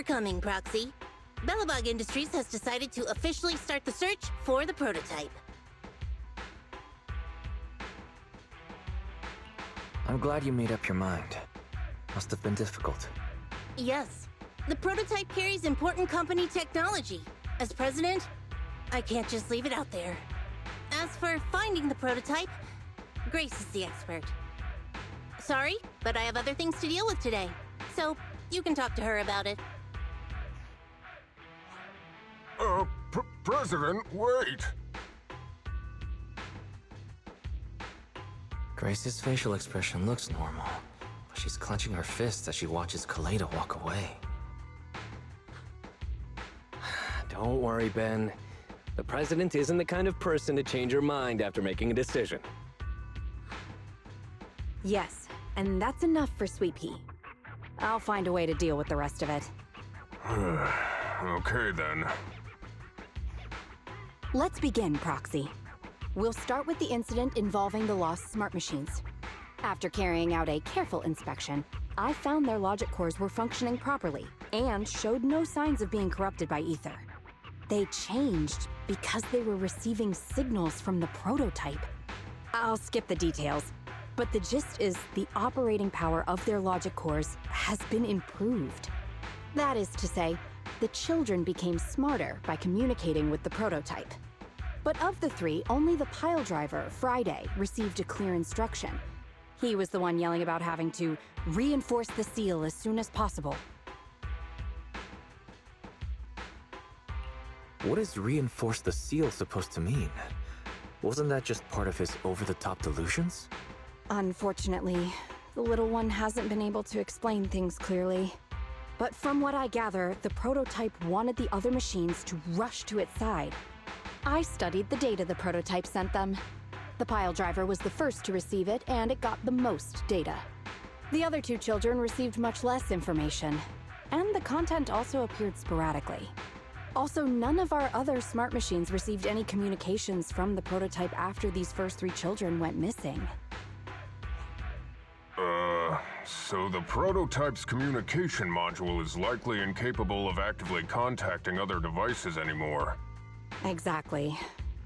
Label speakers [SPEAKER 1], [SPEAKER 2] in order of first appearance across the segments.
[SPEAKER 1] for coming, Proxy. Belobog Industries has decided to officially start the search for the prototype.
[SPEAKER 2] I'm glad you made up your mind. Must have been difficult.
[SPEAKER 1] Yes. The prototype carries important company technology. As president, I can't just leave it out there. As for finding the prototype, Grace is the expert. Sorry, but I have other things to deal with today. So, you can talk to her about it.
[SPEAKER 3] President, wait!
[SPEAKER 2] Grace's facial expression looks normal, but she's clenching her fists as she watches Kaleda walk away.
[SPEAKER 4] Don't worry, Ben. The president isn't the kind of person to change her mind after making a decision.
[SPEAKER 5] Yes, and that's enough for Sweet Pea. I'll find a way to deal with the rest of it.
[SPEAKER 3] Okay, then.
[SPEAKER 5] Let's begin, Proxy. We'll start with the incident involving the lost smart machines. After carrying out a careful inspection, I found their logic cores were functioning properly and showed no signs of being corrupted by ether. They changed because they were receiving signals from the prototype. I'll skip the details, but the gist is the operating power of their logic cores has been improved. That is to say, the children became smarter by communicating with the prototype. But of the three, only the pile driver, Friday, received a clear instruction. He was the one yelling about having to reinforce the seal as soon as possible.
[SPEAKER 2] What is reinforce the seal supposed to mean? Wasn't that just part of his over-the-top delusions?
[SPEAKER 5] Unfortunately, the little one hasn't been able to explain things clearly. But from what I gather, the prototype wanted the other machines to rush to its side. I studied the data the prototype sent them. The pile driver was the first to receive it, and it got the most data. The other two children received much less information, and the content also appeared sporadically. Also, none of our other smart machines received any communications from the prototype after these first three children went missing.
[SPEAKER 3] So the prototype's communication module is likely incapable of actively contacting other devices anymore.
[SPEAKER 5] Exactly.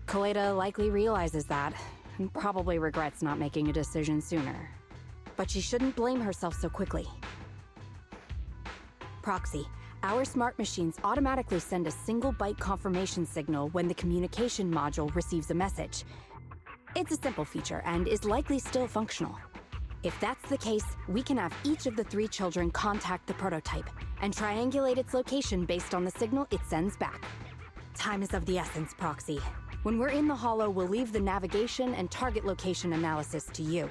[SPEAKER 5] Kaleda likely realizes that, and probably regrets not making a decision sooner. But she shouldn't blame herself so quickly. Proxy, our smart machines automatically send a single byte confirmation signal when the communication module receives a message. It's a simple feature and is likely still functional. If that's the case, we can have each of the three children contact the prototype and triangulate its location based on the signal it sends back. Time is of the essence, Proxy. When we're in the Hollow, we'll leave the navigation and target location analysis to you.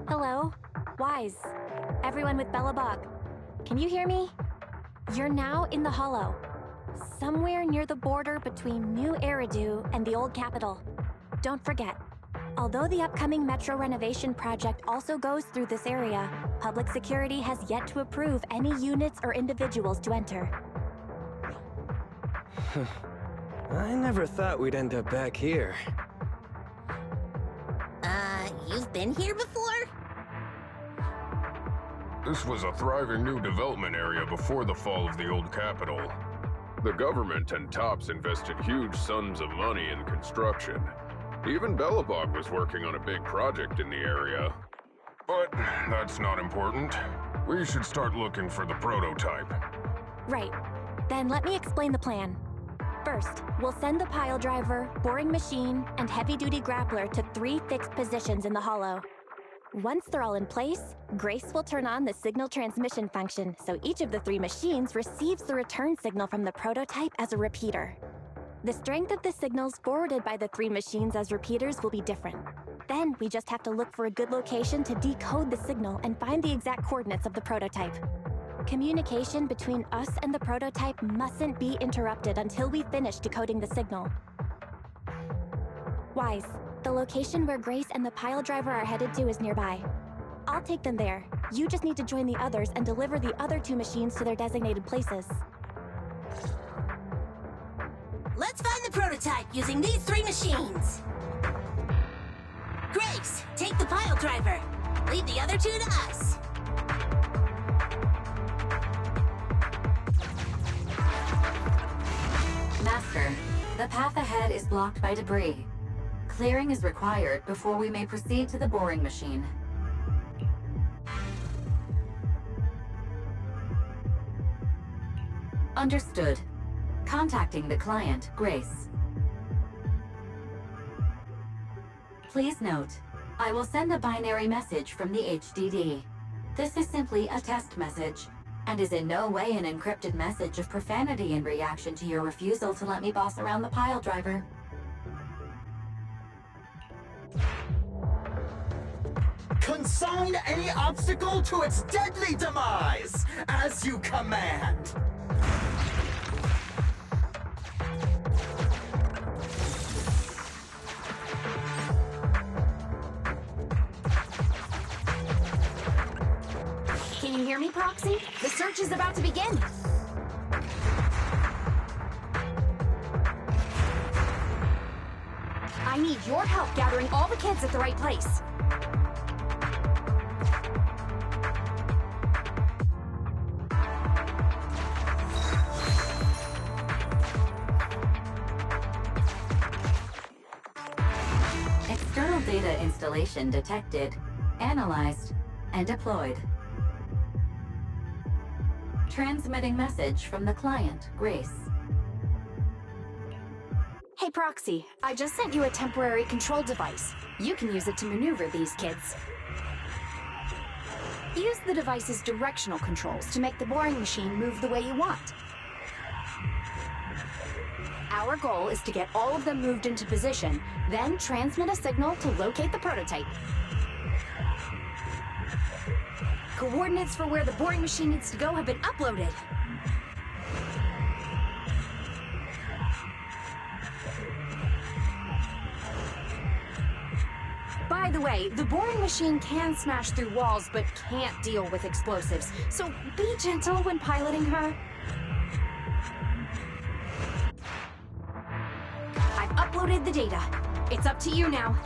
[SPEAKER 6] Hello? Wise. Everyone with Belobog. Can you hear me? You're now in the Hollow. Somewhere near the border between New Eridu and the Old Capital. Don't forget, although the upcoming metro renovation project also goes through this area, public security has yet to approve any units or individuals to enter.
[SPEAKER 4] I never thought we'd end up back here.
[SPEAKER 1] You've been here before?
[SPEAKER 3] This was a thriving new development area before the fall of the old capital. The government and TOPS invested huge sums of money in construction. Even Belobog was working on a big project in the area. But that's not important. We should start looking for the prototype.
[SPEAKER 6] Right. Then let me explain the plan. First, we'll send the pile driver, boring machine, and heavy-duty grappler to 3 fixed positions in the hollow. Once they're all in place, Grace will turn on the signal transmission function, so each of the 3 machines receives the return signal from the prototype as a repeater. The strength of the signals forwarded by the 3 machines as repeaters will be different. Then we just have to look for a good location to decode the signal and find the exact coordinates of the prototype. Communication between us and the prototype mustn't be interrupted until we finish decoding the signal. Wise, the location where Grace and the pile driver are headed to is nearby. I'll take them there. You just need to join the others and deliver the other 2 machines to their designated places.
[SPEAKER 1] Let's find the prototype using these 3 machines. Grace, take the pile driver. Leave the other 2 to us.
[SPEAKER 7] Master, the path ahead is blocked by debris. Clearing is required before we may proceed to the boring machine. Understood. Contacting the client, Grace. Please note, I will send a binary message from the HDD. This is simply a test message, and is in no way an encrypted message of profanity in reaction to your refusal to let me boss around the pile driver.
[SPEAKER 8] Consign any obstacle to its deadly demise, as you command.
[SPEAKER 5] Can you hear me, Proxy? The search is about to begin. I need your help gathering all the kids at the right place.
[SPEAKER 7] External data installation detected, analyzed, and deployed. Transmitting message from the client, Grace.
[SPEAKER 5] Hey, Proxy, I just sent you a temporary control device. You can use it to maneuver these kids. Use the device's directional controls to make the boring machine move the way you want. Our goal is to get all of them moved into position, then transmit a signal to locate the prototype. Coordinates for where the boring machine needs to go have been uploaded. By the way, the boring machine can smash through walls, but can't deal with explosives, so be gentle when piloting her. I've uploaded the data. It's up to you now.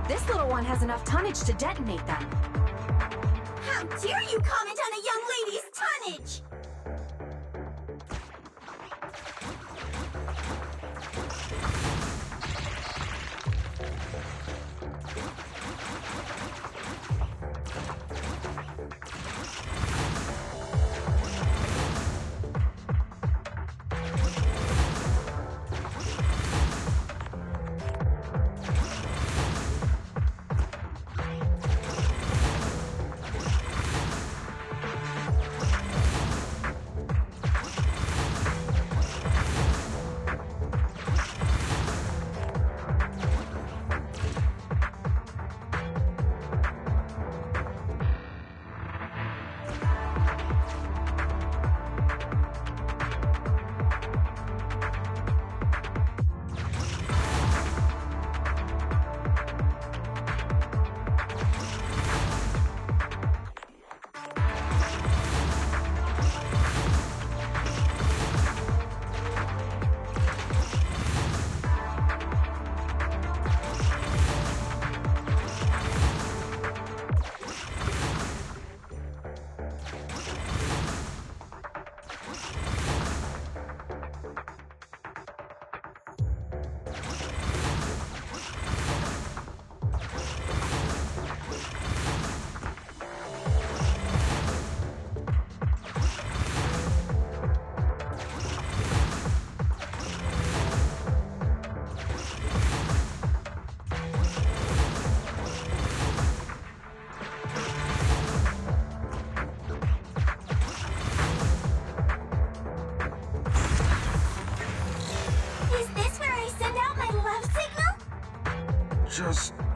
[SPEAKER 5] This little one has enough tonnage to detonate them.
[SPEAKER 1] How dare you comment on a young lady's tonnage?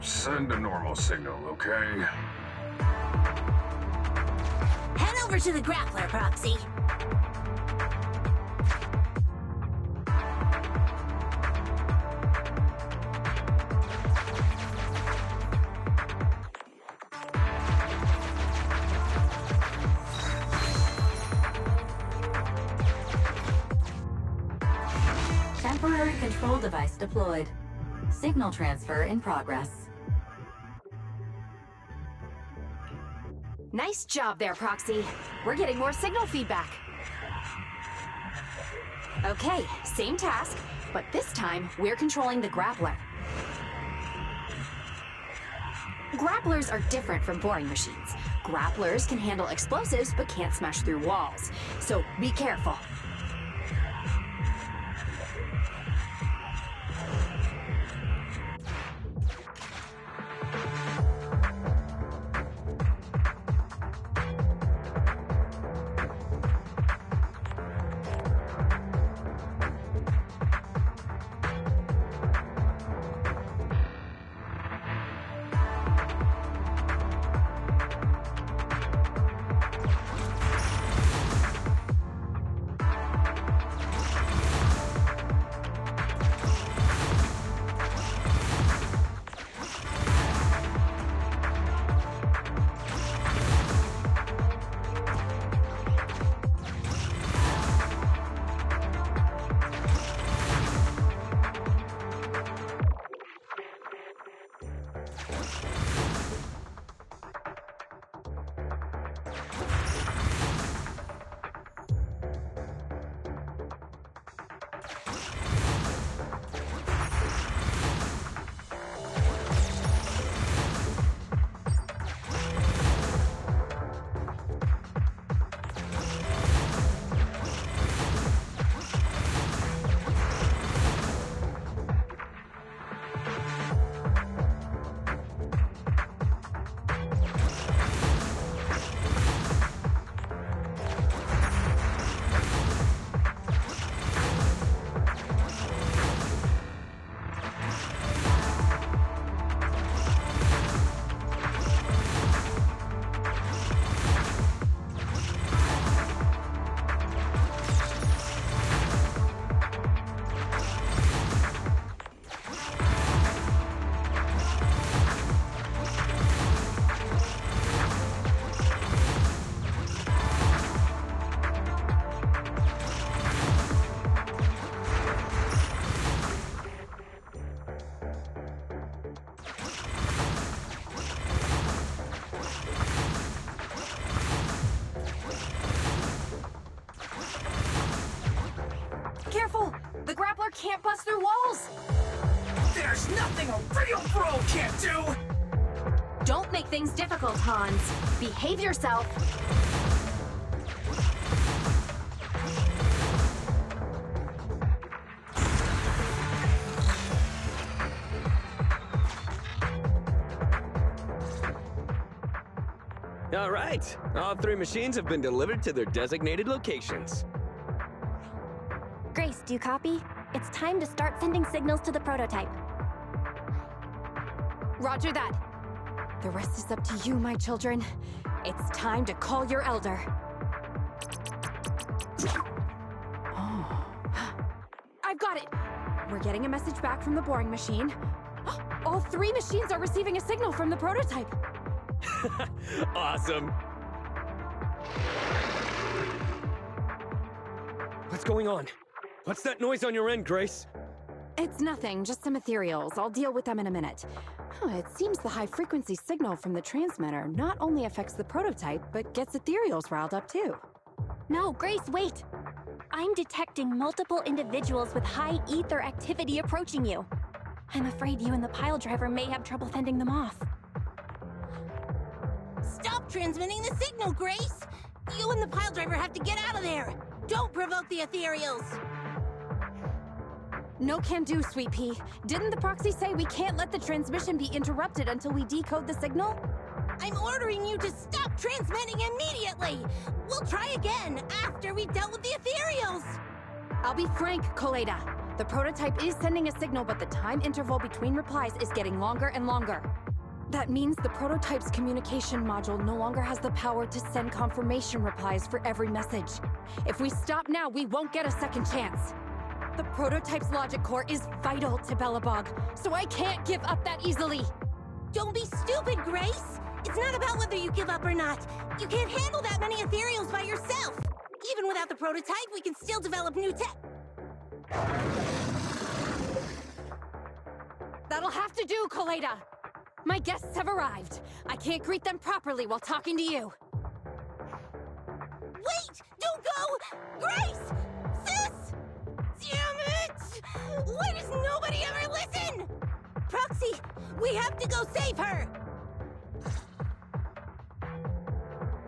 [SPEAKER 3] Send a normal signal, okay?
[SPEAKER 1] Head over to the grappler, Proxy.
[SPEAKER 7] Temporary control device deployed. Signal transfer in progress.
[SPEAKER 5] Nice job there, Proxy. We're getting more signal feedback. Okay, same task, but this time we're controlling the grappler. Grapplers are different from boring machines. Grapplers can handle explosives but can't smash through walls. So be careful. Careful! The grappler can't bust through walls!
[SPEAKER 8] There's nothing a real pro can't do!
[SPEAKER 5] Don't make things difficult, Hans. Behave yourself.
[SPEAKER 4] All right. All three machines have been delivered to their designated locations.
[SPEAKER 6] Grace, do you copy? It's time to start sending signals to the prototype.
[SPEAKER 5] Roger that. The rest is up to you, my children. It's time to call your elder. Oh. I've got it! We're getting a message back from the boring machine. All three machines are receiving a signal from the prototype.
[SPEAKER 4] Awesome. What's going on? What's that noise on your end, Grace?
[SPEAKER 5] It's nothing, just some ethereals. I'll deal with them in a minute. It seems the high-frequency signal from the transmitter not only affects the prototype, but gets ethereals riled up too.
[SPEAKER 6] No, Grace, wait! I'm detecting multiple individuals with high ether activity approaching you. I'm afraid you and the pile driver may have trouble fending them off.
[SPEAKER 1] Stop transmitting the signal, Grace! You and the pile driver have to get out of there! Don't provoke the ethereals!
[SPEAKER 5] No can do, Sweet Pea. Didn't the proxy say we can't let the transmission be interrupted until we decode the signal?
[SPEAKER 1] I'm ordering you to stop transmitting immediately! We'll try again after we've dealt with the ethereals!
[SPEAKER 5] I'll be frank, Koleda. The prototype is sending a signal, but the time interval between replies is getting longer and longer. That means the prototype's communication module no longer has the power to send confirmation replies for every message. If we stop now, we won't get a second chance. The prototype's logic core is vital to Belobog, so I can't give up that easily.
[SPEAKER 1] Don't be stupid, Grace! It's not about whether you give up or not. You can't handle that many ethereals by yourself. Even without the prototype, we can still develop new tech.
[SPEAKER 5] That'll have to do, Koleda. My guests have arrived. I can't greet them properly while talking to you.
[SPEAKER 1] Wait! Don't go! Grace! Sis! Damn it! Why does nobody ever listen? Proxy, we have to go save her!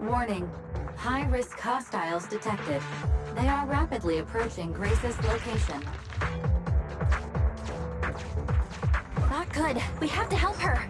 [SPEAKER 7] Warning. High-risk hostiles detected. They are rapidly approaching Grace's location.
[SPEAKER 6] Not good. We have to help her.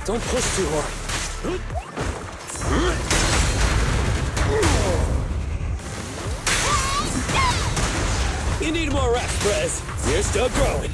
[SPEAKER 4] Don't push too hard. You need more reps, Prez. You're still growing.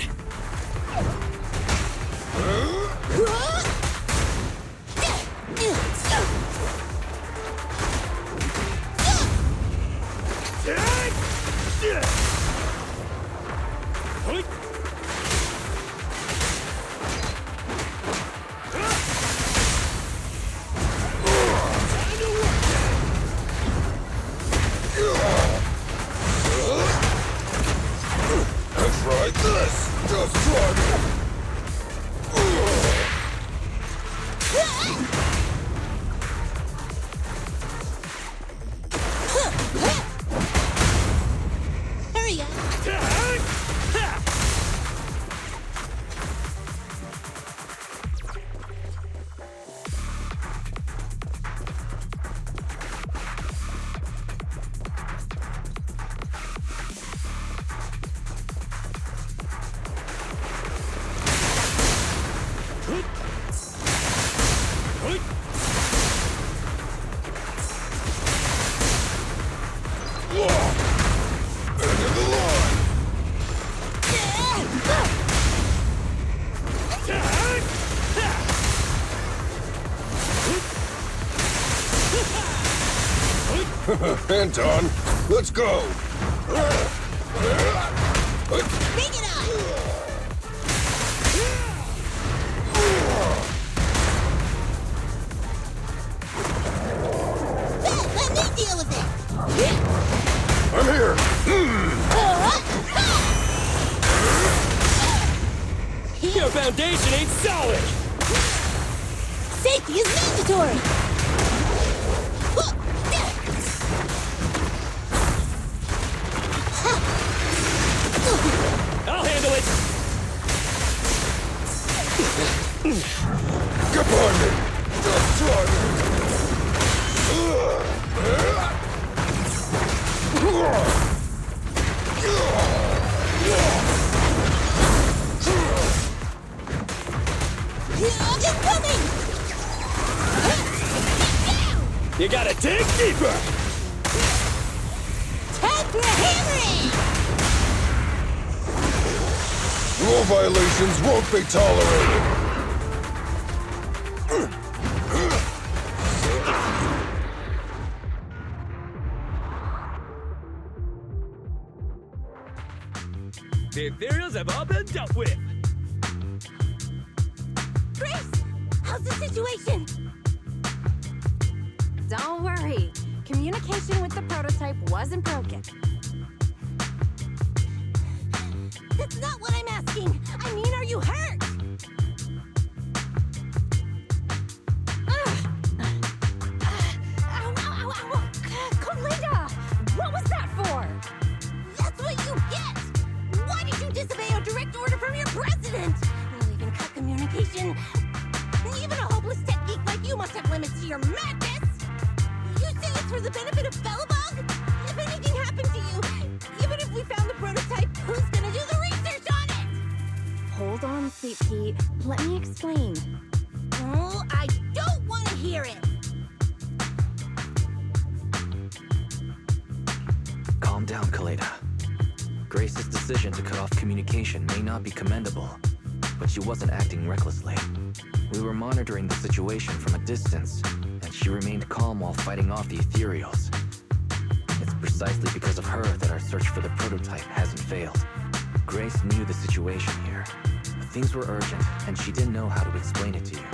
[SPEAKER 1] Hurry up!
[SPEAKER 3] Anton, let's go!
[SPEAKER 1] Bring it on! Let me deal with it!
[SPEAKER 3] I'm here!
[SPEAKER 4] Your foundation ain't solid!
[SPEAKER 1] Safety is mandatory!
[SPEAKER 4] I'll handle it!
[SPEAKER 3] Get behind me! Just try it!
[SPEAKER 1] I'm coming!
[SPEAKER 4] You gotta dig deeper!
[SPEAKER 1] Time for a hammering!
[SPEAKER 3] Rule violations won't be tolerated!
[SPEAKER 4] The ethereals have all been dealt with!
[SPEAKER 1] Grace! How's the situation?
[SPEAKER 5] Don't worry. Communication with the prototype wasn't broken.
[SPEAKER 1] That's not what I'm asking! I mean, are you you hurt!
[SPEAKER 5] Ow, ow, ow, ow! Kaleda! What was that for?
[SPEAKER 1] That's what you get! Why did you disobey a direct order from your president? You even cut communication. Even a hopeless tech geek like you must have limits to your madness! You say it's for the benefit of Belobog? If anything happened to you, even if we found the prototype, who's gonna do the research on it?
[SPEAKER 5] Hold on, Sweet Pea. Let me explain.
[SPEAKER 1] Oh, I don't want to hear it!
[SPEAKER 2] Calm down, Kaleda. Grace's decision to cut off communication may not be commendable, but she wasn't acting recklessly. We were monitoring the situation from a distance, and she remained calm while fighting off the ethereals. It's precisely because of her that our search for the prototype hasn't failed. Grace knew the situation here. Things were urgent, and she didn't know how to explain it to you.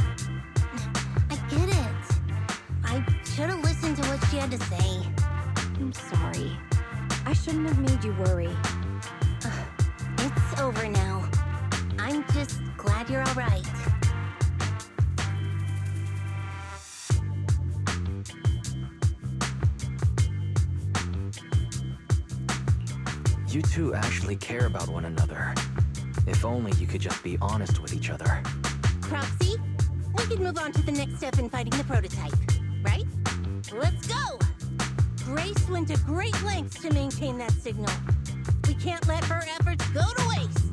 [SPEAKER 1] I get it. I should have listened to what she had to say.
[SPEAKER 5] I'm sorry. I shouldn't have made you worry.
[SPEAKER 1] It's over now. I'm just glad you're all right.
[SPEAKER 2] You two actually care about one another. If only you could just be honest with each other.
[SPEAKER 1] Proxy, we can move on to the next step in fighting the prototype, right? Let's go! Grace went to great lengths to maintain that signal. We can't let her efforts go to waste.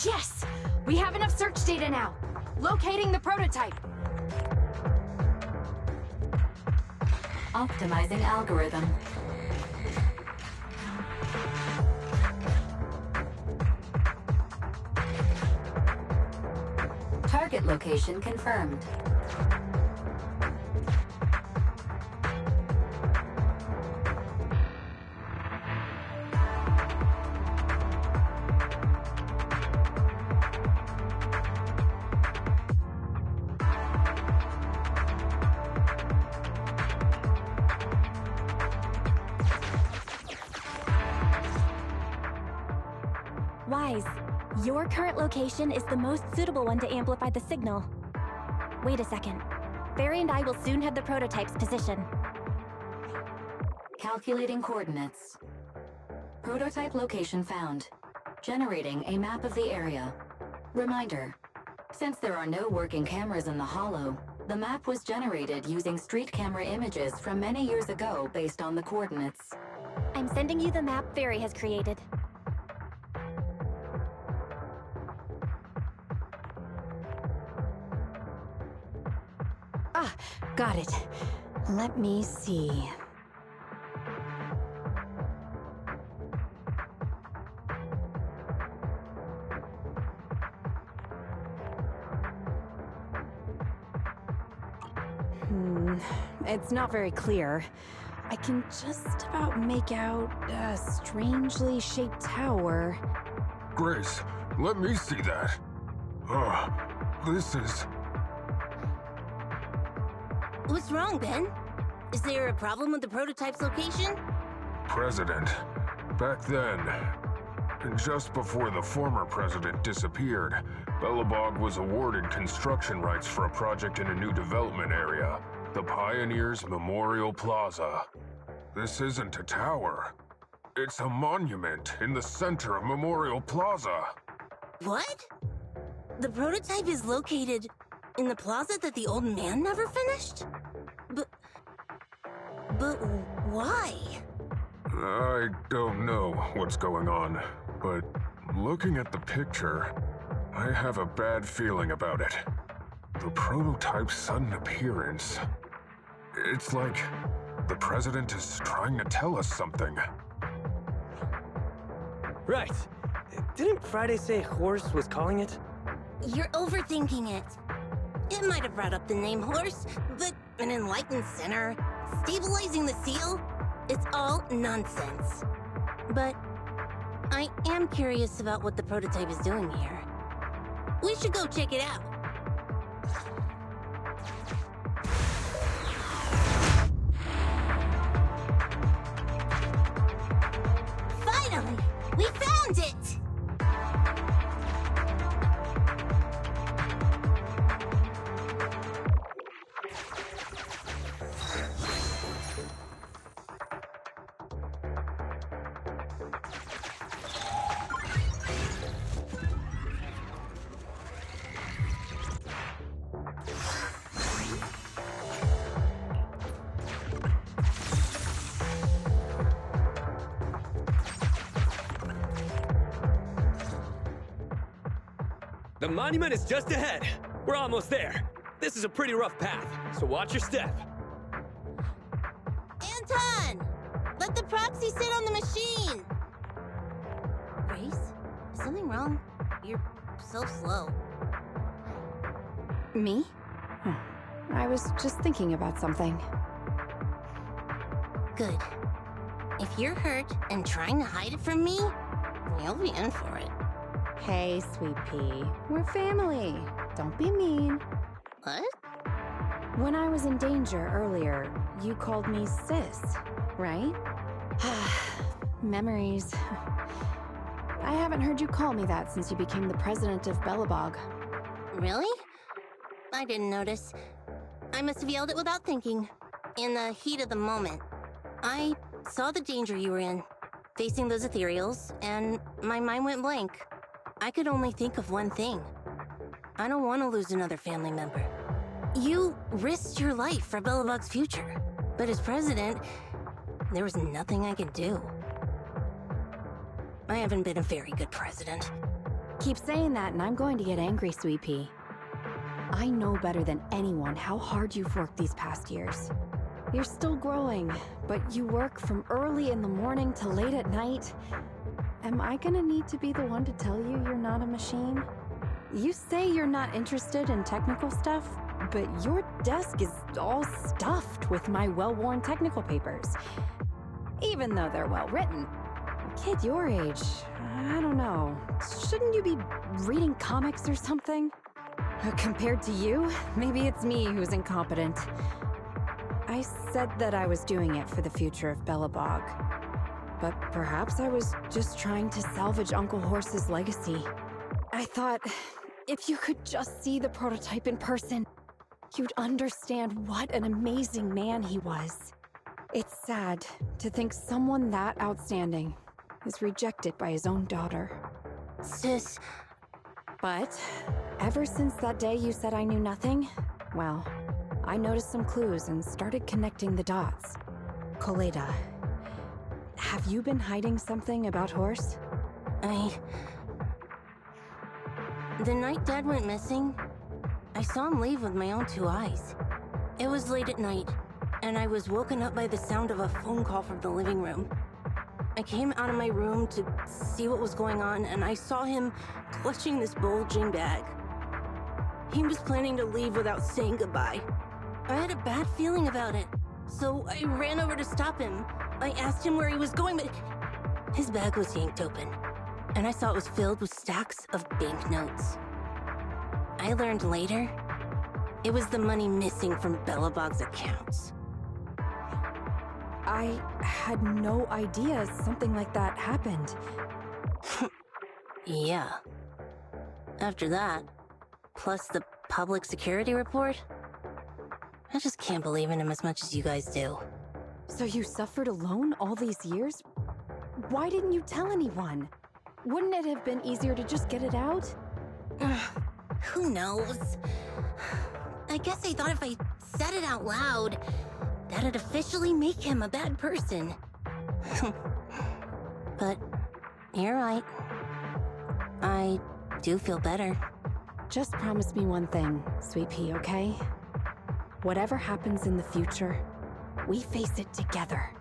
[SPEAKER 5] Yes! We have enough search data now. Locating the prototype.
[SPEAKER 7] Optimizing algorithm. Target location confirmed.
[SPEAKER 6] Wise, your current location is the most suitable one to amplify the signal. Wait a second. Barry and I will soon have the prototype's position.
[SPEAKER 7] Calculating coordinates. Prototype location found. Generating a map of the area. Reminder, since there are no working cameras in the Hollow, the map was generated using street camera images from many years ago based on the coordinates.
[SPEAKER 6] I'm sending you the map Barry has created.
[SPEAKER 5] Ah, got it. Let me see. It's not very clear. I can just about make out a strangely shaped tower.
[SPEAKER 3] Grace, let me see that. This is...
[SPEAKER 1] What's wrong, Ben? Is there a problem with the prototype's location?
[SPEAKER 3] President. Back then, just before the former president disappeared, Belobog was awarded construction rights for a project in a new development area, the Pioneers Memorial Plaza. This isn't a tower. It's a monument in the center of Memorial Plaza.
[SPEAKER 1] What? The prototype is located in the plaza that the old man never finished? But why?
[SPEAKER 3] I don't know what's going on, but looking at the picture, I have a bad feeling about it. The prototype's sudden appearance. It's like the president is trying to tell us something.
[SPEAKER 4] Right. Didn't Friday say Horse was calling it?
[SPEAKER 1] You're overthinking it. It might have brought up the name Horse, but an enlightened center, stabilizing the seal, it's all nonsense. But I am curious about what the prototype is doing here. We should go check it out. Finally! We found it!
[SPEAKER 4] The monument is just ahead. We're almost there. This is a pretty rough path, so watch your step.
[SPEAKER 1] Anton! Let the proxy sit on the machine! Grace? Is something wrong? You're so slow.
[SPEAKER 5] Me? I was just thinking about something.
[SPEAKER 1] Good. If you're hurt and trying to hide it from me, you'll be in for it.
[SPEAKER 5] Hey, sweet pea. We're family. Don't be mean.
[SPEAKER 1] What?
[SPEAKER 5] When I was in danger earlier, you called me sis, right? Memories. I haven't heard you call me that since you became the president of Belobog.
[SPEAKER 1] Really? I didn't notice. I must have yelled it without thinking. In the heat of the moment. I saw the danger you were in, facing those ethereals, and my mind went blank. I could only think of one thing. I don't want to lose another family member. You risked your life for Belobog's future, but as president, there was nothing I could do. I haven't been a very good president.
[SPEAKER 5] Keep saying that and I'm going to get angry, sweet pea. I know better than anyone how hard you've worked these past years. You're still growing, but you work from early in the morning to late at night. Am I gonna need to be the one to tell you you're not a machine? You say you're not interested in technical stuff, but your desk is all stuffed with my well-worn technical papers. Even though they're well-written. A kid your age, I don't know. Shouldn't you be reading comics or something? Compared to you, maybe it's me who's incompetent. I said that I was doing it for the future of Belobog. But perhaps I was just trying to salvage Uncle Horse's legacy. I thought, if you could just see the prototype in person, you'd understand what an amazing man he was. It's sad to think someone that outstanding is rejected by his own daughter.
[SPEAKER 1] Sis.
[SPEAKER 5] But ever since that day you said I knew nothing, well, I noticed some clues and started connecting the dots. Koleda. Have you been hiding something about Horse?
[SPEAKER 1] The night Dad went missing, I saw him leave with my own 2 eyes. It was late at night, and I was woken up by the sound of a phone call from the living room. I came out of my room to see what was going on, and I saw him clutching this bulging bag. He was planning to leave without saying goodbye. I had a bad feeling about it, so I ran over to stop him. I asked him where he was going, but his bag was yanked open, and I saw it was filled with stacks of banknotes. I learned later, it was the money missing from Belobog's accounts.
[SPEAKER 5] I had no idea something like that happened.
[SPEAKER 1] Yeah. After that, plus the public security report, I just can't believe in him as much as you guys do.
[SPEAKER 5] So you suffered alone all these years? Why didn't you tell anyone? Wouldn't it have been easier to just get it out?
[SPEAKER 1] Who knows? I guess I thought if I said it out loud, that'd officially make him a bad person. But you're right. I do feel better.
[SPEAKER 5] Just promise me one thing, sweet pea, okay? Whatever happens in the future, we face it together.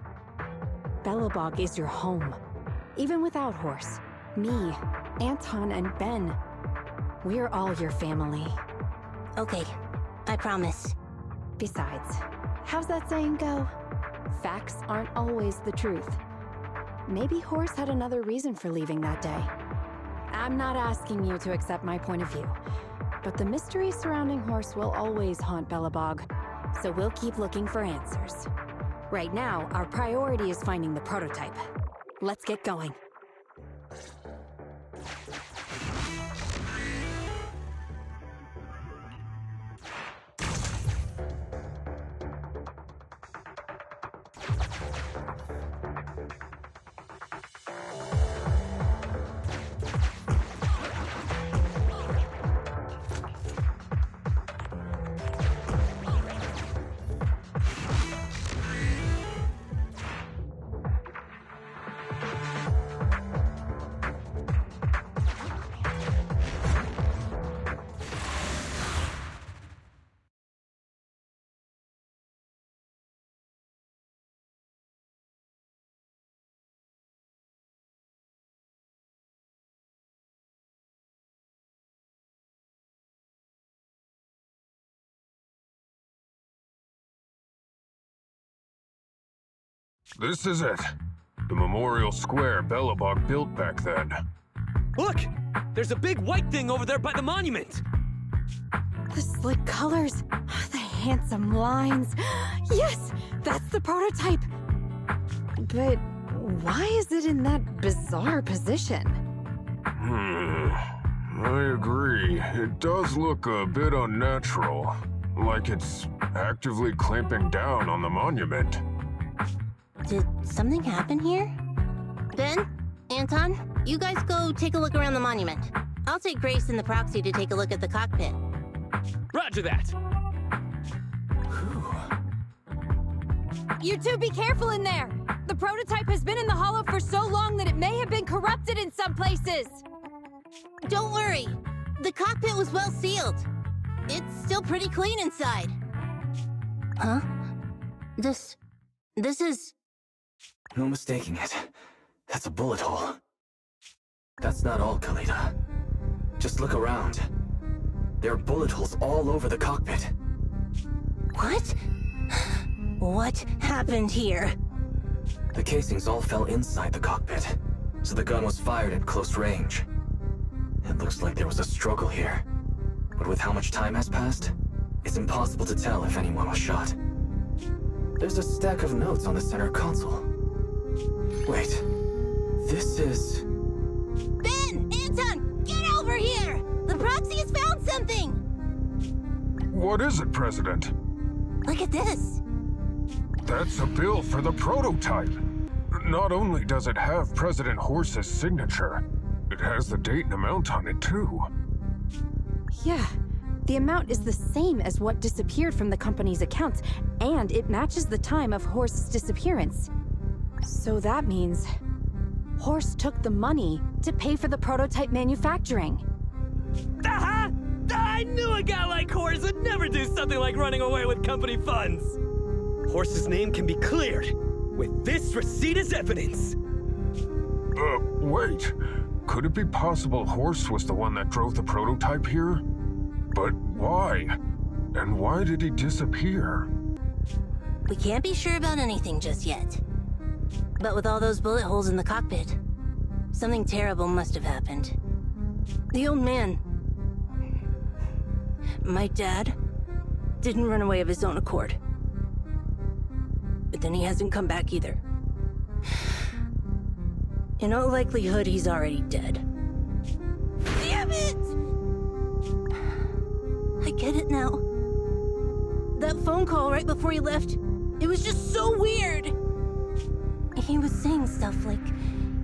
[SPEAKER 5] Belobog is your home. Even without Horse, me, Anton, and Ben, we're all your family.
[SPEAKER 1] Okay, I promise.
[SPEAKER 5] Besides, how's that saying go? Facts aren't always the truth. Maybe Horse had another reason for leaving that day. I'm not asking you to accept my point of view. But the mystery surrounding Horse will always haunt Belobog, so we'll keep looking for answers. Right now, our priority is finding the prototype. Let's get going.
[SPEAKER 3] This is it. The memorial square Belobog built back then.
[SPEAKER 4] Look! There's a big white thing over there by the monument!
[SPEAKER 5] The slick colors, the handsome lines. Yes, that's the prototype. But why is it in that bizarre position?
[SPEAKER 3] I agree. It does look a bit unnatural. Like it's actively clamping down on the monument.
[SPEAKER 1] Did something happen here? Ben? Anton? You guys go take a look around the monument. I'll take Grace and the proxy to take a look at the cockpit.
[SPEAKER 4] Roger that!
[SPEAKER 5] You two be careful in there! The prototype has been in the hollow for so long that it may have been corrupted in some places!
[SPEAKER 1] Don't worry. The cockpit was well sealed. It's still pretty clean inside. Huh? This is...
[SPEAKER 2] No mistaking it. That's a bullet hole. That's not all, Khalida. Just look around. There are bullet holes all over the cockpit.
[SPEAKER 1] What? What happened here?
[SPEAKER 2] The casings all fell inside the cockpit, so the gun was fired at close range. It looks like there was a struggle here. But with how much time has passed, it's impossible to tell if anyone was shot. There's a stack of notes on the center console. Wait, this is...
[SPEAKER 1] Ben! Anton! Get over here! The proxy has found something!
[SPEAKER 3] What is it, President?
[SPEAKER 1] Look at this!
[SPEAKER 3] That's a bill for the prototype. Not only does it have President Horse's signature, it has the date and amount on it, too.
[SPEAKER 5] Yeah, the amount is the same as what disappeared from the company's accounts, and it matches the time of Horse's disappearance. So that means Horse took the money to pay for the prototype manufacturing.
[SPEAKER 4] Aha! I knew a guy like Horse would never do something like running away with company funds! Horse's name can be cleared with this receipt as evidence.
[SPEAKER 3] Wait. Could it be possible Horse was the one that drove the prototype here? But why? And why did he disappear?
[SPEAKER 1] We can't be sure about anything just yet. But with all those bullet holes in the cockpit, something terrible must have happened. The old man, my dad, didn't run away of his own accord. But then he hasn't come back either. In all likelihood, he's already dead. Damn it! I get it now. That phone call right before he left, it was just so weird. He was saying stuff like,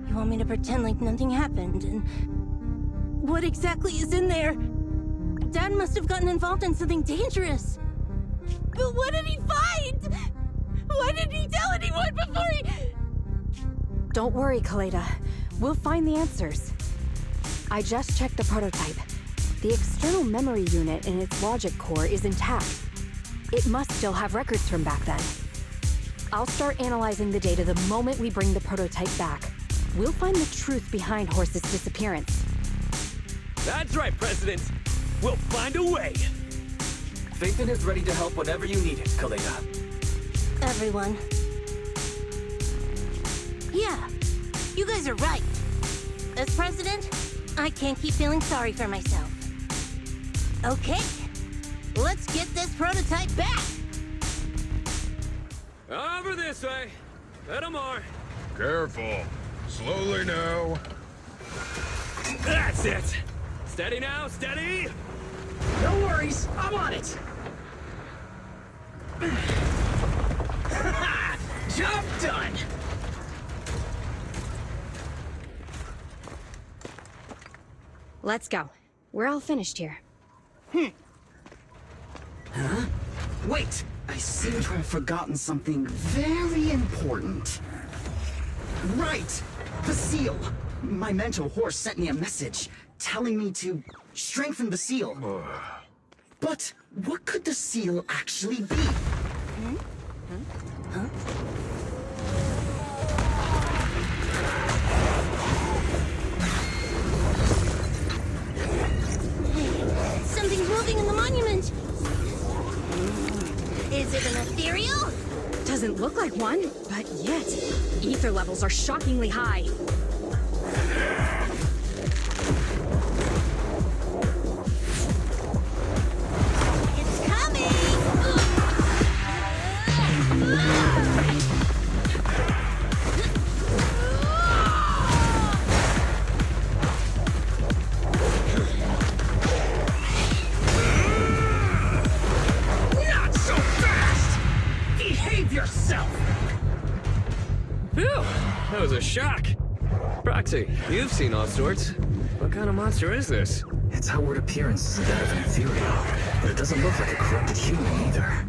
[SPEAKER 1] you want me to pretend like nothing happened, and what exactly is in there? Dad must have gotten involved in something dangerous. But what did he find? Why didn't he tell anyone before he...
[SPEAKER 5] Don't worry, Khalida. We'll find the answers. I just checked the prototype. The external memory unit in its logic core is intact. It must still have records from back then. I'll start analyzing the data the moment we bring the prototype back. We'll find the truth behind Horse's disappearance.
[SPEAKER 4] That's right, President. We'll find a way.
[SPEAKER 2] Phaethon is ready to help whenever you need it, Khalida.
[SPEAKER 1] Everyone. Yeah, you guys are right. As president, I can't keep feeling sorry for myself. Okay, let's get this prototype back.
[SPEAKER 4] Over this way. Little more.
[SPEAKER 3] Careful. Slowly now.
[SPEAKER 4] That's it. Steady now, steady.
[SPEAKER 8] No worries, I'm on it. Job done.
[SPEAKER 5] Let's go. We're all finished here.
[SPEAKER 8] Wait, I seem to have forgotten something very important. Right! The seal! My mentor horse sent me a message telling me to strengthen the seal. But what could the seal actually be?
[SPEAKER 1] Something's moving in the monument. Is it an ethereal?
[SPEAKER 5] Doesn't look like one, but yet, ether levels are shockingly high.
[SPEAKER 1] It's coming!
[SPEAKER 8] Not so fast! Behave yourself!
[SPEAKER 4] Phew, that was a shock. Proxy, you've seen all sorts. What kind of monster is this?
[SPEAKER 2] Its outward appearance is that of an ethereal, but it doesn't look like a corrupted human either.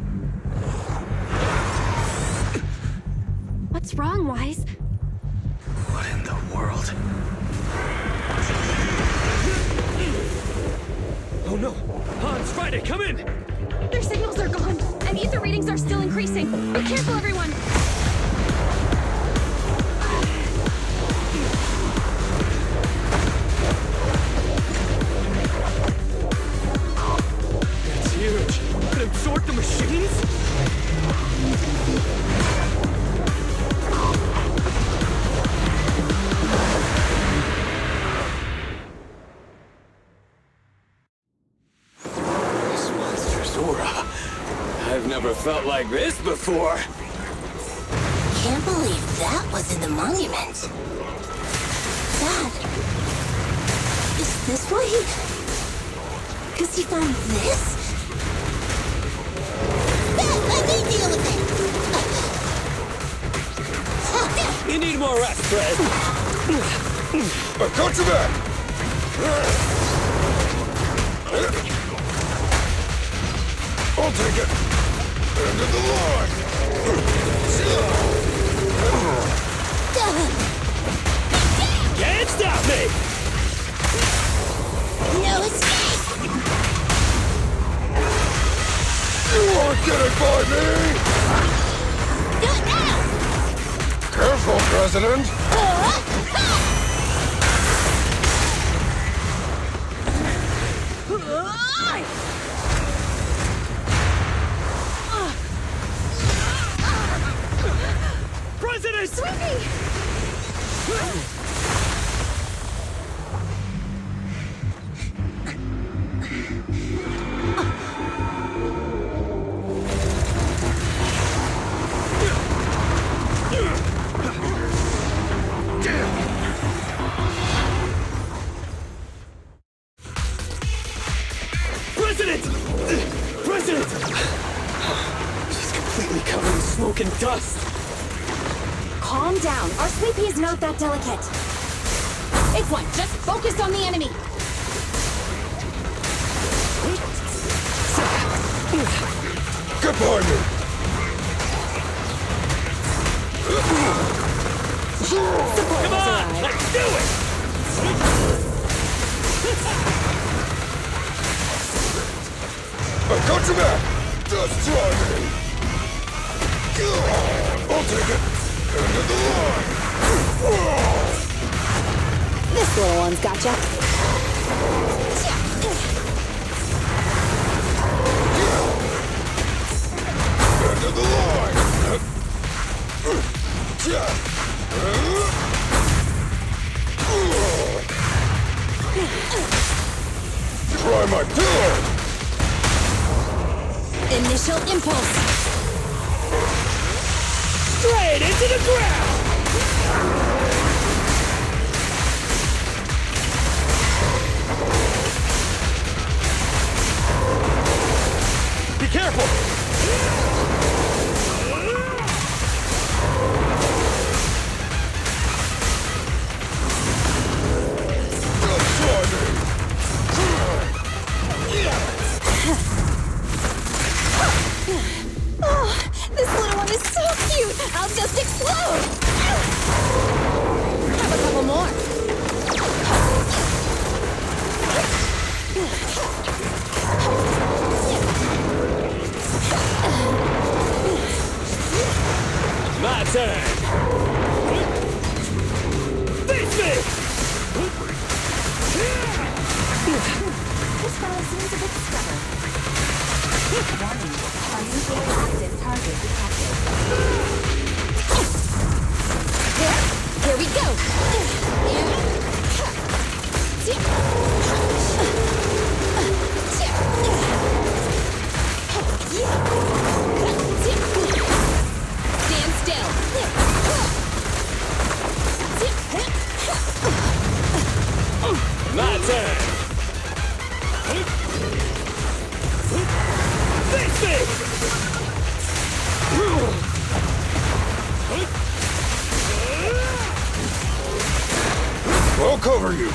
[SPEAKER 6] What's wrong, Wise?
[SPEAKER 2] What in the world?
[SPEAKER 4] Oh no! Hans, Friday, come in!
[SPEAKER 5] Their signals are gone, and ether readings are still increasing. Be careful, everyone!
[SPEAKER 4] That's huge. Could it absorb the machines? This monster's aura. I've never felt like this before.
[SPEAKER 1] Can't believe that was in the monument. Dad, is this why he... Because he found this? Dad, let me deal with it!
[SPEAKER 4] You need more rest, Fred.
[SPEAKER 3] I got you back! I'll take it! End of the line!
[SPEAKER 4] Can't stop me!
[SPEAKER 1] No escape!
[SPEAKER 3] You aren't getting by me!
[SPEAKER 1] Do it now!
[SPEAKER 3] Careful, President!
[SPEAKER 4] President! President! President! She's completely covered in smoke and dust.
[SPEAKER 5] Calm down. Our sweet pea is not that delicate. It's one. Just focus on the enemy.
[SPEAKER 3] Get behind me!
[SPEAKER 4] Come on, let's do it!
[SPEAKER 3] I got you back! Just try me! I'll take it! End of the line!
[SPEAKER 5] This little one's gotcha.
[SPEAKER 3] End of the line! Try my pillow!
[SPEAKER 5] Initial impulse.
[SPEAKER 4] Straight into the ground! Be careful!
[SPEAKER 5] Oh, this little one is so cute! I'll just explode! Have a couple more.
[SPEAKER 4] My turn! Face me!
[SPEAKER 6] This fellow seems a bit stubborn. Warning, unusually active target detected.
[SPEAKER 5] Here we go! Stand still!
[SPEAKER 4] My turn! Face me!
[SPEAKER 3] I'll cover you.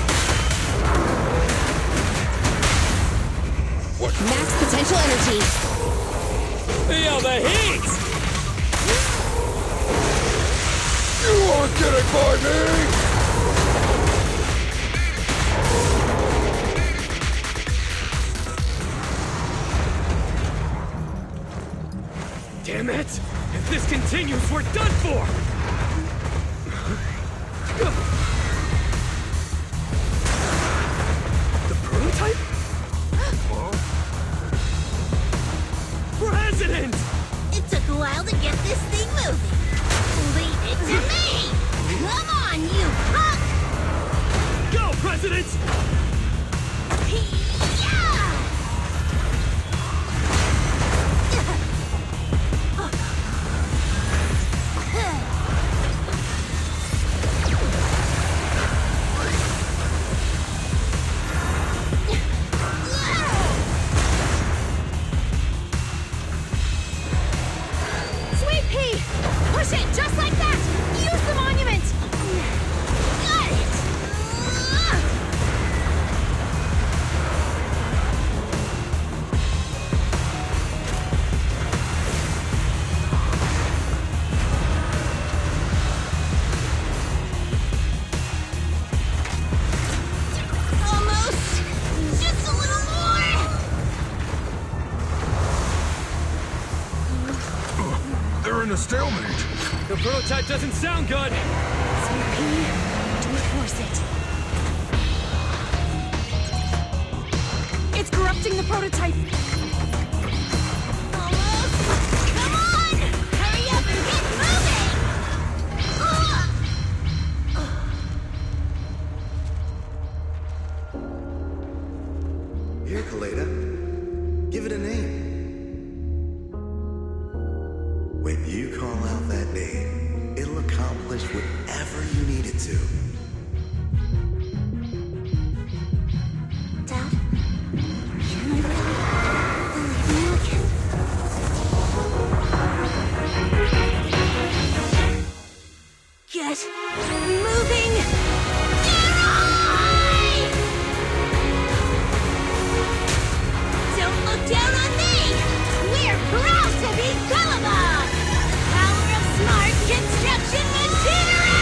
[SPEAKER 3] What?
[SPEAKER 5] Max potential energy.
[SPEAKER 4] Feel the heat!
[SPEAKER 3] You aren't getting by me!
[SPEAKER 4] Damn it! If this continues, we're done for! The prototype? President!
[SPEAKER 1] It took a while to get this thing moving. Leave it to me! Come on, you punk!
[SPEAKER 4] Go, President!
[SPEAKER 1] Yeah!
[SPEAKER 5] Sweet pea! Push it just like that! Use the monument!
[SPEAKER 1] Got it! Almost! Just a little more!
[SPEAKER 3] They're in a stalemate.
[SPEAKER 4] The prototype doesn't sound good!
[SPEAKER 5] Sweet pea, don't force it. It's corrupting the prototype.
[SPEAKER 1] Almost! Come on! Hurry up and get moving!
[SPEAKER 9] Here, Kaleda. Give it a name. When you call out that name, it'll accomplish whatever you need it to.
[SPEAKER 1] Dad? Can you really believe me again? Get moving! Don't look down on me! We're proud to be Belobog! The power of smart construction machinery!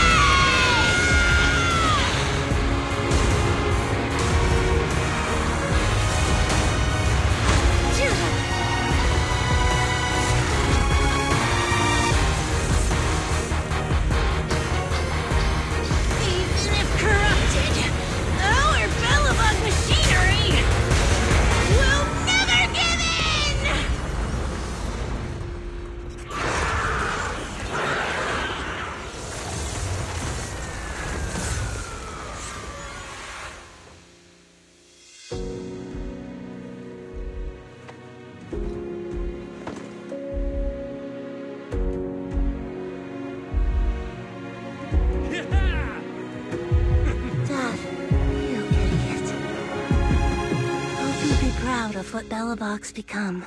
[SPEAKER 1] of what Belobog's become.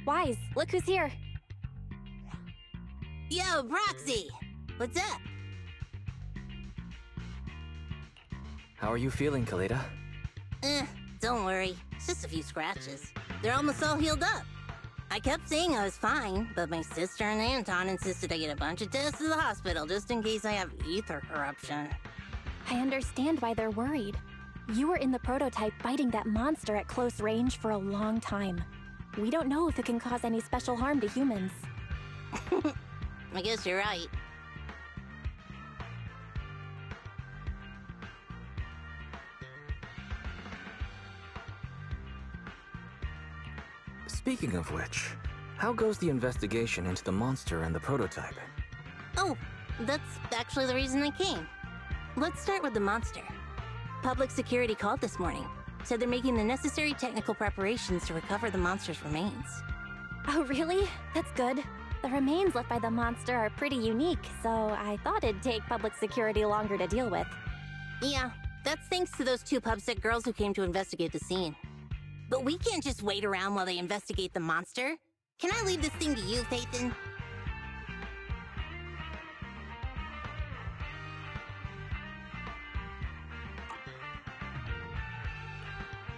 [SPEAKER 6] Wise, look who's here.
[SPEAKER 1] Yo, Proxy! What's up?
[SPEAKER 2] How are you feeling, Kaleda?
[SPEAKER 1] Don't worry. It's just a few scratches. They're almost all healed up. I kept saying I was fine, but my sister and Anton insisted I get a bunch of tests at the hospital just in case I have ether corruption.
[SPEAKER 6] I understand why they're worried. You were in the prototype fighting that monster at close range for a long time. We don't know if it can cause any special harm to humans.
[SPEAKER 1] I guess you're right.
[SPEAKER 2] Speaking of which, how goes the investigation into the monster and the prototype?
[SPEAKER 1] Oh, that's actually the reason I came. Let's start with the monster. Public security called this morning. Said they're making the necessary technical preparations to recover the monster's remains.
[SPEAKER 6] Oh, really? That's good. The remains left by the monster are pretty unique, so I thought it'd take public security longer to deal with.
[SPEAKER 1] Yeah, that's thanks to those two pubsec girls who came to investigate the scene. But we can't just wait around while they investigate the monster. Can I leave this thing to you, Phaethon?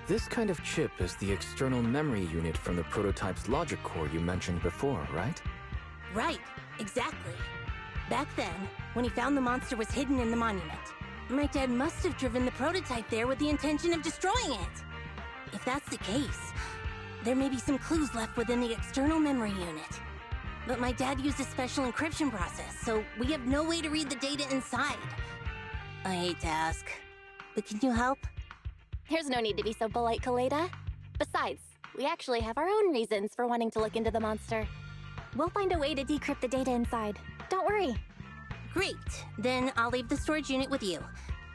[SPEAKER 2] This kind of chip is the external memory unit from the prototype's logic core you mentioned before, right?
[SPEAKER 1] Right, exactly. Back then, when he found the monster was hidden in the monument, my dad must have driven the prototype there with the intention of destroying it. If that's the case, there may be some clues left within the external memory unit. But my dad used a special encryption process, so we have no way to read the data inside. I hate to ask, but can you help?
[SPEAKER 6] There's no need to be so polite, Kaleda. Besides, we actually have our own reasons for wanting to look into the monster. We'll find a way to decrypt the data inside. Don't worry.
[SPEAKER 1] Great. Then I'll leave the storage unit with you.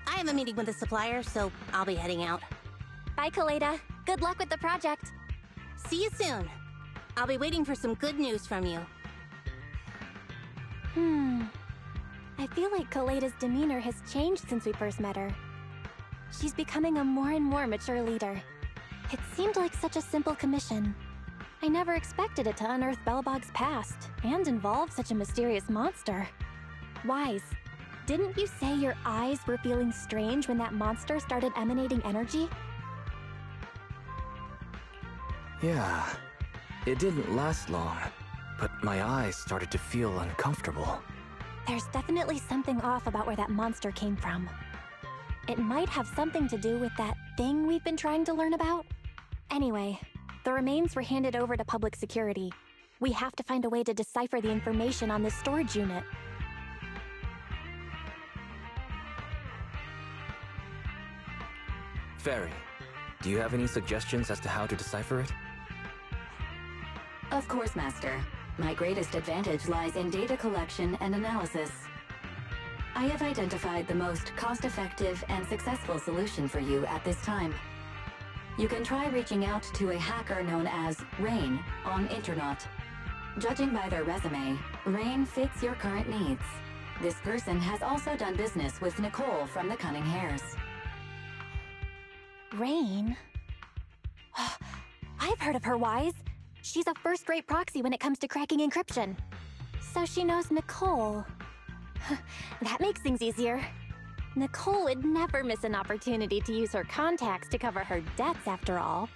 [SPEAKER 1] I have a meeting with the supplier, so I'll be heading out.
[SPEAKER 6] Bye, Kaleda. Good luck with the project.
[SPEAKER 1] See you soon. I'll be waiting for some good news from you.
[SPEAKER 6] I feel like Kaleda's demeanor has changed since we first met her. She's becoming a more and more mature leader. It seemed like such a simple commission. I never expected it to unearth Belobog's past and involve such a mysterious monster. Wise, didn't you say your eyes were feeling strange when that monster started emanating energy?
[SPEAKER 2] Yeah, it didn't last long, but my eyes started to feel uncomfortable.
[SPEAKER 6] There's definitely something off about where that monster came from. It might have something to do with that thing we've been trying to learn about. Anyway, the remains were handed over to public security. We have to find a way to decipher the information on this storage unit.
[SPEAKER 2] Fairy, do you have any suggestions as to how to decipher it?
[SPEAKER 7] Of course, Master. My greatest advantage lies in data collection and analysis. I have identified the most cost-effective and successful solution for you at this time. You can try reaching out to a hacker known as Rain on Internet. Judging by their resume, Rain fits your current needs. This person has also done business with Nicole from the Cunning Hares.
[SPEAKER 6] Rain? I've heard of her, Wise. She's a first-rate proxy when it comes to cracking encryption. So she knows Nicole. That makes things easier. Nicole would never miss an opportunity to use her contacts to cover her debts, after all.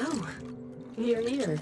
[SPEAKER 10] Oh, you're here.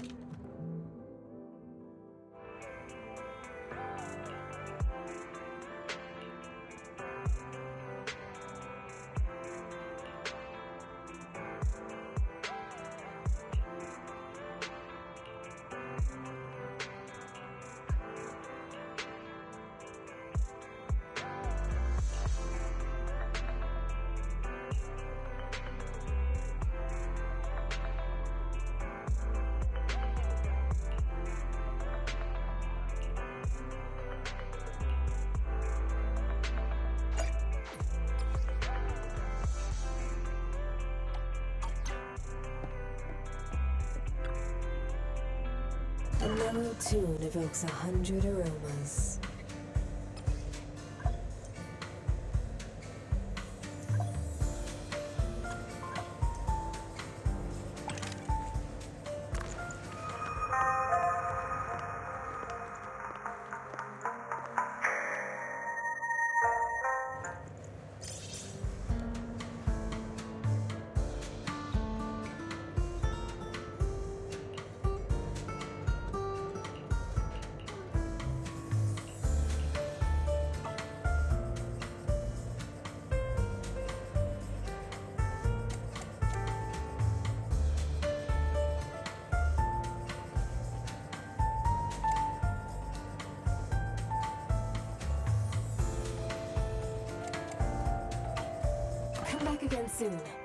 [SPEAKER 10] A mellow tune evokes 100 aromas. Come back again soon.